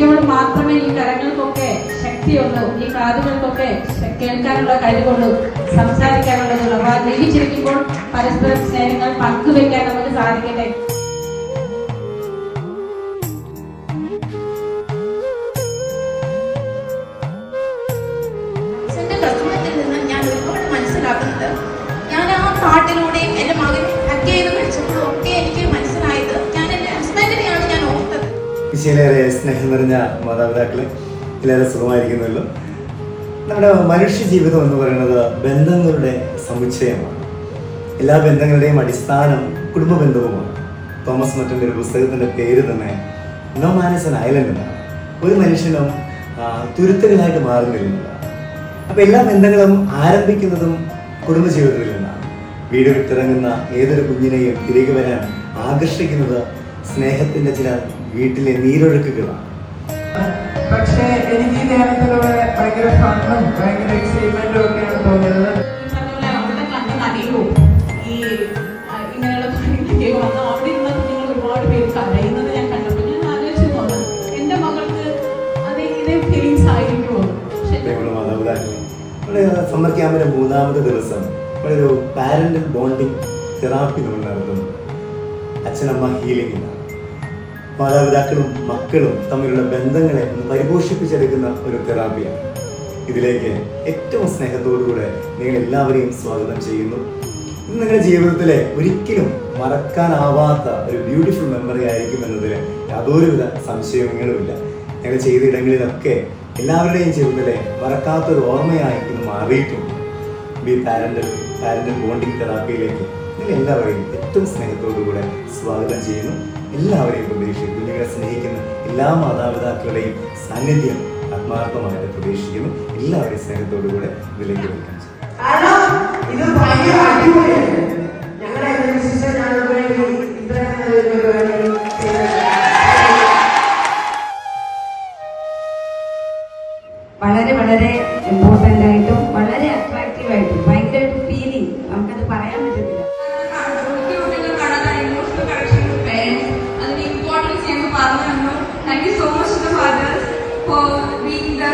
ചിരിക്കുമ്പോൾ മാത്രമേ ഈ കരങ്ങൾക്കൊക്കെ ശക്തിയുള്ളൂ, ഈ കാതുകൾക്കൊക്കെ കേൾക്കാനുള്ള കഴിവുള്ളൂ, സംസാരിക്കാനുള്ളതുള്ളൂ. അപ്പോൾ ജീവിച്ചിരിക്കുമ്പോൾ പരസ്പരം സ്നേഹങ്ങൾ പങ്കുവെക്കാൻ നമുക്ക് സാധിക്കട്ടെ. ഞാൻ ആ പാട്ടിലൂടെയും എന്റെ മകൻ ഹഗ് ചെയ്ത് വിളിച്ചപ്പോഴും ഒക്കെ എനിക്ക് മനസ്സിലായത് ഞാൻ എന്റെ ഹസ്ബൻഡിനെയാണ് ഞാൻ ഓർത്തത്. വിശേഷേറെ സ്നേഹം നിറഞ്ഞ മാതാപിതാക്കളെ, എല്ലാവരും സുഖമായിരിക്കുമല്ലോ. നമ്മുടെ മനുഷ്യ ജീവിതം എന്ന് പറയുന്നത് ബന്ധങ്ങളുടെ സമുച്ചയമാണ്. എല്ലാ ബന്ധങ്ങളുടെയും അടിസ്ഥാനം കുടുംബ ബന്ധവുമാണ്. തോമസ് മറ്റന്റെ ഒരു പുസ്തകത്തിന്റെ പേര് തന്നെ no man is an island എന്നാണ്. ഒരു മനുഷ്യനും തുരുത്തുകളായിട്ട് മാറുന്നില്ല. അപ്പൊ എല്ലാ ബന്ധങ്ങളും ആരംഭിക്കുന്നതും കുടുംബജീവിതത്തിൽ നിന്നാണ്. വീട് വിട്ടിറങ്ങുന്ന ഏതൊരു കുഞ്ഞിനെയും തിരികെ വരാൻ ആകർഷിക്കുന്നത് സ്നേഹത്തിന്റെ ചില വീട്ടിലെ നീരൊഴുക്കുകളാണ്. പക്ഷേ എനിക്ക് ഈ ധ്യാനത്തിലൂടെ ഭയങ്കര ഫണ്ണും ഭയങ്കര എക്സൈറ്റ്മെന്റും ഒക്കെയാണ് തോന്നിയത്. അവിടെ കണ്ടറിയൂ ഈ ഇങ്ങനെയുള്ള അവിടെ ഇരുന്ന കുഞ്ഞുങ്ങൾ ഒരുപാട് പേര് കരയുന്നത് ഞാൻ കണ്ടപ്പോൾ ഞാൻ ആലോചിച്ചു തോന്നുന്നു എന്റെ മകൾക്ക് അത് ഇതേ ഫീലിങ്സ് ആയിരിക്കുമോ. മാതാപിതാക്കളെ, സമ്മർ ക്യാമ്പിന്റെ 3ാമത്തെ ദിവസം ഒരു പാരന്റൽ ബോണ്ടിങ് തെറാപ്പി നമ്മൾ നടത്തുന്നു. അച്ഛനമ്മ ഹീലിംഗ് എന്നാണ്. മാതാപിതാക്കളും മക്കളും തമ്മിലുള്ള ബന്ധങ്ങളെ ഒന്ന് പരിപോഷിപ്പിച്ചെടുക്കുന്ന ഒരു തെറാപ്പിയാണ്. ഇതിലേക്ക് ഏറ്റവും സ്നേഹത്തോടുകൂടെ നിങ്ങൾ എല്ലാവരെയും സ്വാഗതം ചെയ്യുന്നു. ഇത് നിങ്ങളുടെ ജീവിതത്തിലെ ഒരിക്കലും മറക്കാനാവാത്ത ഒരു ബ്യൂട്ടിഫുൾ മെമ്മറി ആയിരിക്കും എന്നതിൽ യാതൊരുവിധ സംശയങ്ങളുമില്ല. ഞങ്ങൾ ചെയ്ത ഇടങ്ങളിലൊക്കെ എല്ലാവരുടെയും ജീവിതത്തിലെ മറക്കാത്തൊരു ഓർമ്മയായി ഇത് മാറിയിട്ടുണ്ട്. ബി പാരന്റൽ ബോണ്ടിങ് തെറാപ്പിയിലേക്ക് നിങ്ങൾ എല്ലാവരെയും ഏറ്റവും സ്നേഹത്തോടുകൂടെ സ്വാഗതം ചെയ്യുന്നു. എല്ലാവരെയും പ്രതീക്ഷിക്കുന്നു. കുഞ്ഞുങ്ങളെ സ്നേഹിക്കുന്ന എല്ലാ മാതാപിതാക്കളുടെയും സാന്നിധ്യം ആത്മാർത്ഥമായിട്ട് പ്രതീക്ഷിക്കുന്നു. എല്ലാവരെയും സ്നേഹത്തോടുകൂടെ ഇതിലേക്ക് വെൽക്കം ചെയ്യും. വളരെ വളരെ ഇമ്പോർട്ടൻ്റ് ആയിട്ടും വളരെ അട്രാക്റ്റീവ് ആയിട്ടും ഭയങ്കരമായിട്ട് ഫീലിംഗ് നമുക്കത് പറയാൻ പറ്റത്തില്ല. Importance you, Father, and thank you so much to the fathers for being the